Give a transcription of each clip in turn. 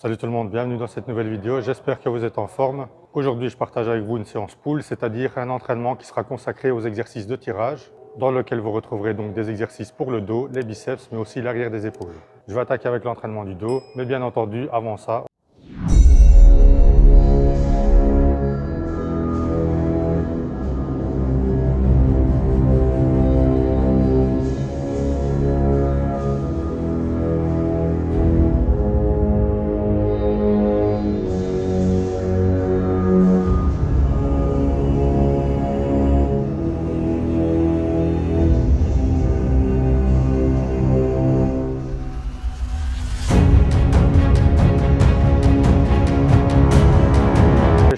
Salut tout le monde, bienvenue dans cette nouvelle vidéo, j'espère que vous êtes en forme. Aujourd'hui, je partage avec vous une séance pull, c'est-à-dire un entraînement qui sera consacré aux exercices de tirage, dans lequel vous retrouverez donc des exercices pour le dos, les biceps, mais aussi l'arrière des épaules. Je vais attaquer avec l'entraînement du dos, mais bien entendu, avant ça,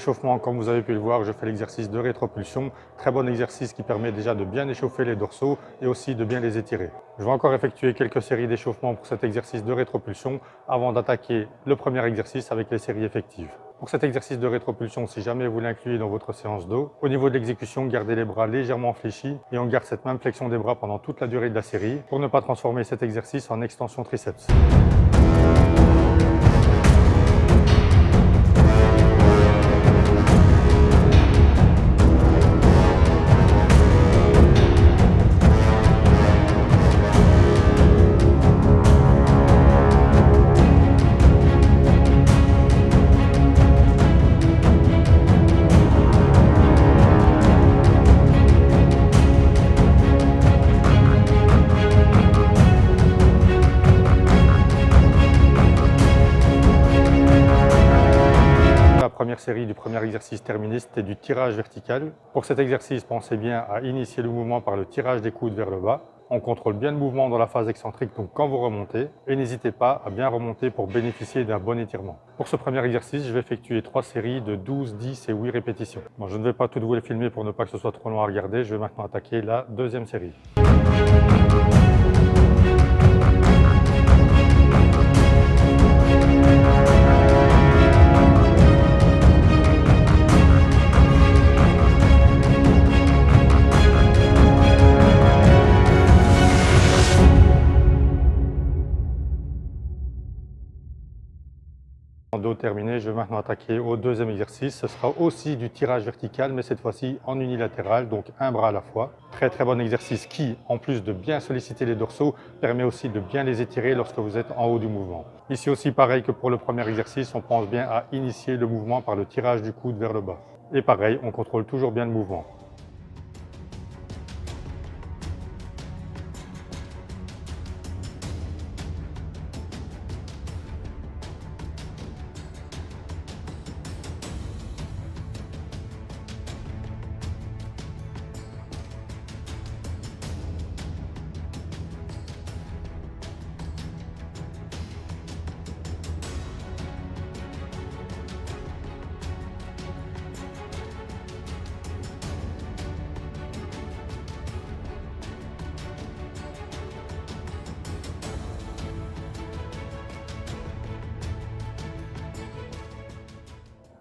l'échauffement, comme vous avez pu le voir, je fais l'exercice de rétropulsion. Très bon exercice qui permet déjà de bien échauffer les dorsaux et aussi de bien les étirer. Je vais encore effectuer quelques séries d'échauffement pour cet exercice de rétropulsion avant d'attaquer le premier exercice avec les séries effectives. Pour cet exercice de rétropulsion, si jamais vous l'incluez dans votre séance dos, au niveau de l'exécution, gardez les bras légèrement fléchis et on garde cette même flexion des bras pendant toute la durée de la série pour ne pas transformer cet exercice en extension triceps. Première série du premier exercice terminé, c'était du tirage vertical. Pour cet exercice, pensez bien à initier le mouvement par le tirage des coudes vers le bas. On contrôle bien le mouvement dans la phase excentrique, donc quand vous remontez, et n'hésitez pas à bien remonter pour bénéficier d'un bon étirement. Pour ce premier exercice, je vais effectuer 3 séries de 12, 10 et 8 répétitions. Bon, je ne vais pas toutes vous les filmer pour ne pas que ce soit trop long à regarder. Je vais maintenant attaquer la deuxième série. En dos terminé, je vais maintenant attaquer au deuxième exercice. Ce sera aussi du tirage vertical, mais cette fois-ci en unilatéral, donc un bras à la fois. Très très bon exercice qui, en plus de bien solliciter les dorsaux, permet aussi de bien les étirer lorsque vous êtes en haut du mouvement. Ici aussi, pareil que pour le premier exercice, on pense bien à initier le mouvement par le tirage du coude vers le bas. Et pareil, on contrôle toujours bien le mouvement.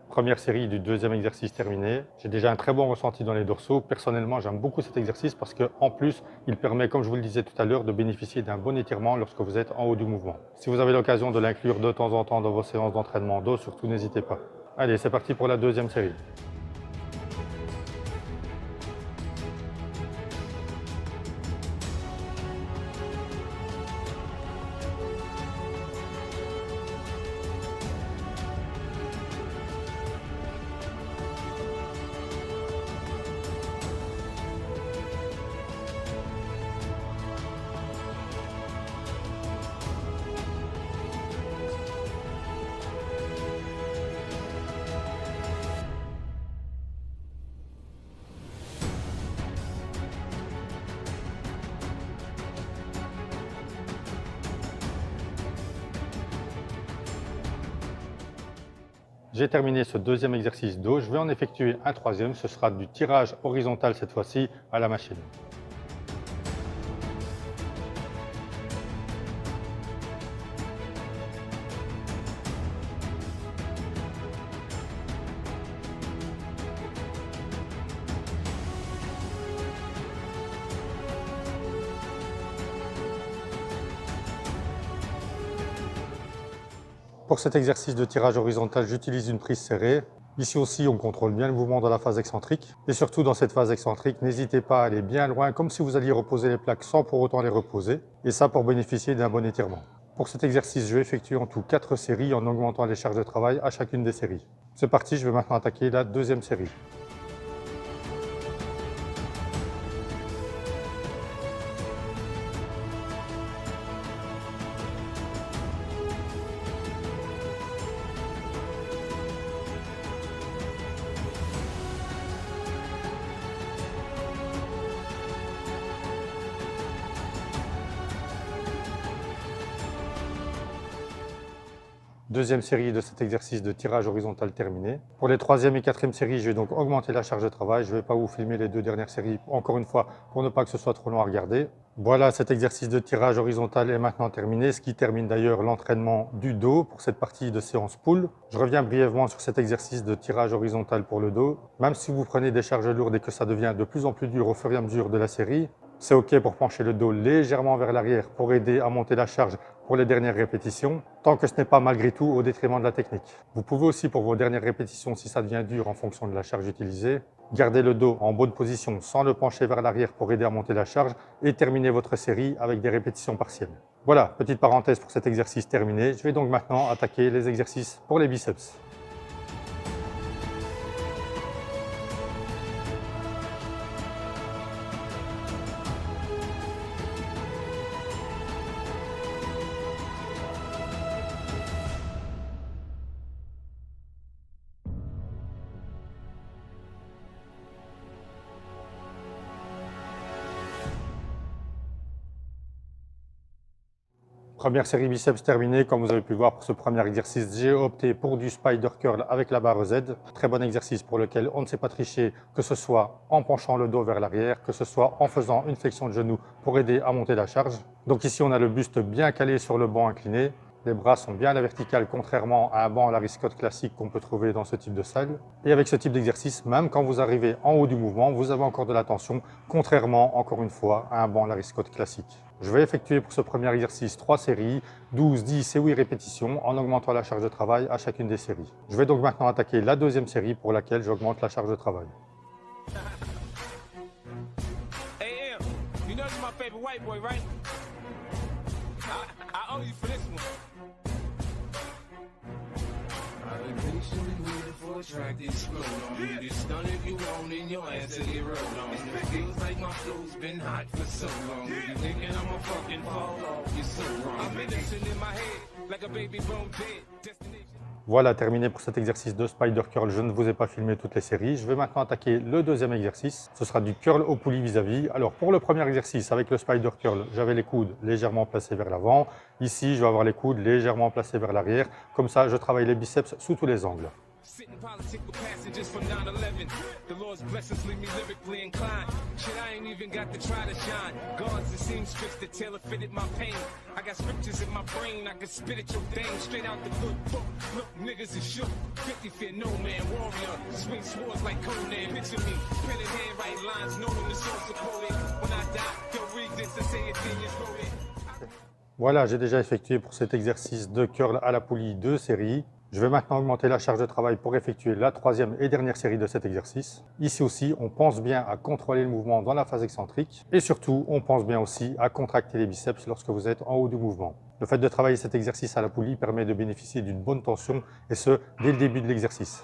Première série du deuxième exercice terminée. J'ai déjà un très bon ressenti dans les dorsaux. Personnellement, j'aime beaucoup cet exercice parce qu'en plus, il permet, comme je vous le disais tout à l'heure, de bénéficier d'un bon étirement lorsque vous êtes en haut du mouvement. Si vous avez l'occasion de l'inclure de temps en temps dans vos séances d'entraînement dos, surtout n'hésitez pas. Allez, c'est parti pour la deuxième série. J'ai terminé ce deuxième exercice dos, je vais en effectuer un troisième, ce sera du tirage horizontal cette fois-ci à la machine. Pour cet exercice de tirage horizontal, j'utilise une prise serrée. Ici aussi, on contrôle bien le mouvement dans la phase excentrique. Et surtout, dans cette phase excentrique, n'hésitez pas à aller bien loin, comme si vous alliez reposer les plaques sans pour autant les reposer. Et ça pour bénéficier d'un bon étirement. Pour cet exercice, je vais effectuer en tout 4 séries en augmentant les charges de travail à chacune des séries. C'est parti, je vais maintenant attaquer la deuxième série. Deuxième série de cet exercice de tirage horizontal terminé. Pour les troisième et quatrième séries, je vais donc augmenter la charge de travail. Je ne vais pas vous filmer les 2 dernières séries, encore une fois, pour ne pas que ce soit trop long à regarder. Voilà, cet exercice de tirage horizontal est maintenant terminé, ce qui termine d'ailleurs l'entraînement du dos pour cette partie de séance pull. Je reviens brièvement sur cet exercice de tirage horizontal pour le dos. Même si vous prenez des charges lourdes et que ça devient de plus en plus dur au fur et à mesure de la série, c'est OK pour pencher le dos légèrement vers l'arrière pour aider à monter la charge pour les dernières répétitions, tant que ce n'est pas malgré tout au détriment de la technique. Vous pouvez aussi pour vos dernières répétitions, si ça devient dur en fonction de la charge utilisée, garder le dos en bonne position sans le pencher vers l'arrière pour aider à monter la charge et terminer votre série avec des répétitions partielles. Voilà, petite parenthèse pour cet exercice terminé. Je vais donc maintenant attaquer les exercices pour les biceps. Première série biceps terminée, comme vous avez pu le voir pour ce premier exercice, j'ai opté pour du spider curl avec la barre Z. Très bon exercice pour lequel on ne sait pas tricher, que ce soit en penchant le dos vers l'arrière, que ce soit en faisant une flexion de genou pour aider à monter la charge. Donc ici on a le buste bien calé sur le banc incliné. Les bras sont bien à la verticale, contrairement à un banc Larry Scott classique qu'on peut trouver dans ce type de salle. Et avec ce type d'exercice, même quand vous arrivez en haut du mouvement, vous avez encore de la tension, contrairement, encore une fois, à un banc Larry Scott classique. Je vais effectuer pour ce premier exercice 3 séries, 12, 10 et 8 répétitions, en augmentant la charge de travail à chacune des séries. Je vais donc maintenant attaquer la deuxième série pour laquelle j'augmente la charge de travail. Voilà, terminé pour cet exercice de spider curl. Je ne vous ai pas filmé toutes les séries. Je vais maintenant attaquer le deuxième exercice. Ce sera du curl au poulie vis-à-vis. Alors pour le premier exercice, avec le spider curl, j'avais les coudes légèrement placés vers l'avant. Ici, je vais avoir les coudes légèrement placés vers l'arrière. Comme ça, je travaille les biceps sous tous les angles. Sitting political passages from 9/11. The Lord's blessings leave me lyrically inclined. Shit, I ain't even got to try to shine. Guards and seamstress that tailor fitted my pain. I got scriptures in my brain, I can spit at your dame straight out the good book. Look, niggas is shook. 50 fear no man, warrior. Swing swords like Conan. Picture me, pen in hand, write lines, knowing the source of quoted. When I die, they'll read this and say a genius wrote it. Voilà, j'ai déjà effectué pour cet exercice de curl à la poulie 2 séries. Je vais maintenant augmenter la charge de travail pour effectuer la troisième et dernière série de cet exercice. Ici aussi, on pense bien à contrôler le mouvement dans la phase excentrique et surtout, on pense bien aussi à contracter les biceps lorsque vous êtes en haut du mouvement. Le fait de travailler cet exercice à la poulie permet de bénéficier d'une bonne tension et ce, dès le début de l'exercice.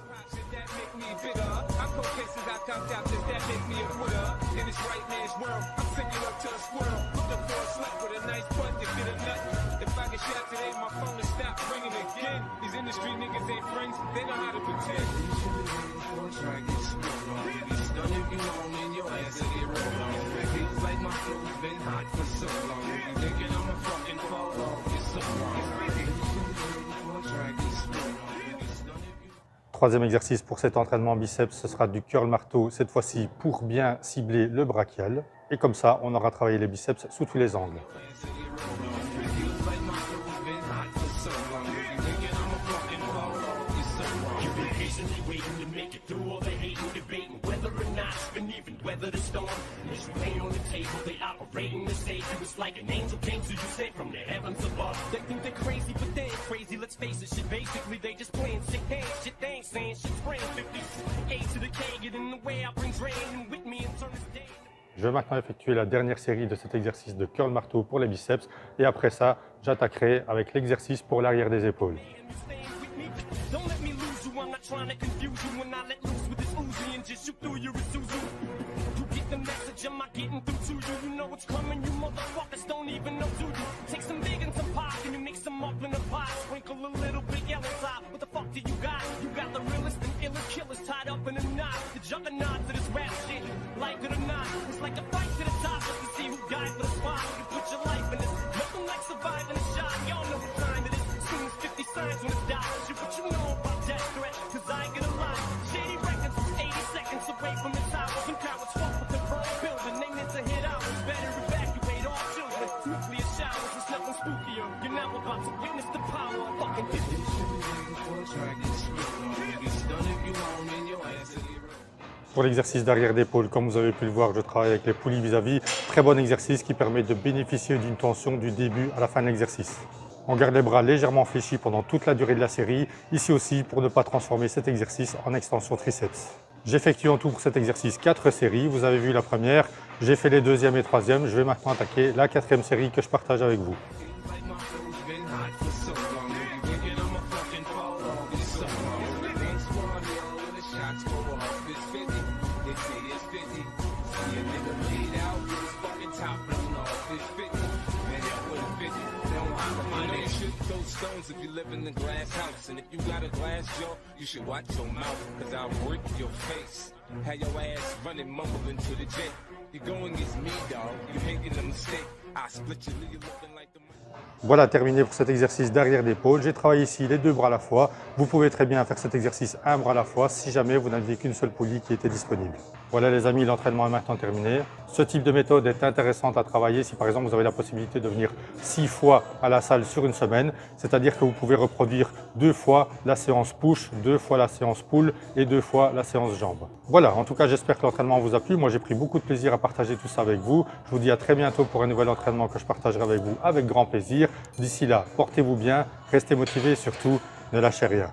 Troisième exercice pour cet entraînement biceps, ce sera du curl marteau, cette fois-ci pour bien cibler le brachial. Et comme ça, on aura travaillé les biceps sous tous les angles. Weather the storm, there's rain on the table, they operating the stage. It was like an angel came to you straight from the heavens above. They think they're crazy, but they ain't crazy, let's face it, shit, baby. Basically, they just playing sick hands, shit they ain't saying, shit's spraying 50. A to the K, get in the way, I bring drain and with me and turn this day. Je vais maintenant effectuer la dernière série de cet exercice de curl marteau pour les biceps et après ça, j'attaquerai avec l'exercice pour l'arrière des épaules. Don't let me lose you, I'm not trying to confuse you. When I let loose with this Uzi and just shoot through your Isuzu. You get the message, am I getting through to you? You know what's coming, you motherfuckers don't even know, do you? Take some big and some pop and you mix them up in a pot. Sprinkle a little bit yellow top. What the fuck do you got? You got the realest and illest killers tied up in a knot. The juggernaut to this rap shit, like it or not. It's like a fight to the top just to see who died for the spot. You put your life in this, nothing like surviving a shot. Y'all know what time it is. Soon as 50 signs when it's died. Shit, what you know about that threat? Cause I get a lot. Shady records, 80 seconds away from the top. Some cowards fuck with the wrong building. They meant to hit out. Better evacuate all children. Nuclear showers, it's nothing spookier. You're now about to witness the power of fucking 50. Pour l'exercice d'arrière d'épaule, comme vous avez pu le voir, je travaille avec les poulies vis-à-vis. Très bon exercice qui permet de bénéficier d'une tension du début à la fin de l'exercice. On garde les bras légèrement fléchis pendant toute la durée de la série, ici aussi pour ne pas transformer cet exercice en extension triceps. J'effectue en tout pour cet exercice 4 séries, vous avez vu la première, j'ai fait les deuxième et troisième, je vais maintenant attaquer la quatrième série que je partage avec vous. Stones if you live in a glass house, and if you got a glass jaw, you should watch your mouth, cause I'll break your face. Have your ass running, mumbling to the jet. You going against me, dog. You making a mistake. I split you, leave you looking like the. Voilà, terminé pour cet exercice d'arrière d'épaule. J'ai travaillé ici les deux bras à la fois. Vous pouvez très bien faire cet exercice un bras à la fois si jamais vous n'aviez qu'une seule poulie qui était disponible. Voilà les amis, l'entraînement est maintenant terminé. Ce type de méthode est intéressante à travailler si par exemple vous avez la possibilité de venir 6 fois à la salle sur une semaine. C'est-à-dire que vous pouvez reproduire 2 fois la séance push, 2 fois la séance pull et 2 fois la séance jambes. Voilà, en tout cas j'espère que l'entraînement vous a plu. Moi j'ai pris beaucoup de plaisir à partager tout ça avec vous. Je vous dis à très bientôt pour un nouvel entraînement que je partagerai avec vous avec grand plaisir. D'ici là, portez-vous bien, restez motivés et surtout, ne lâchez rien.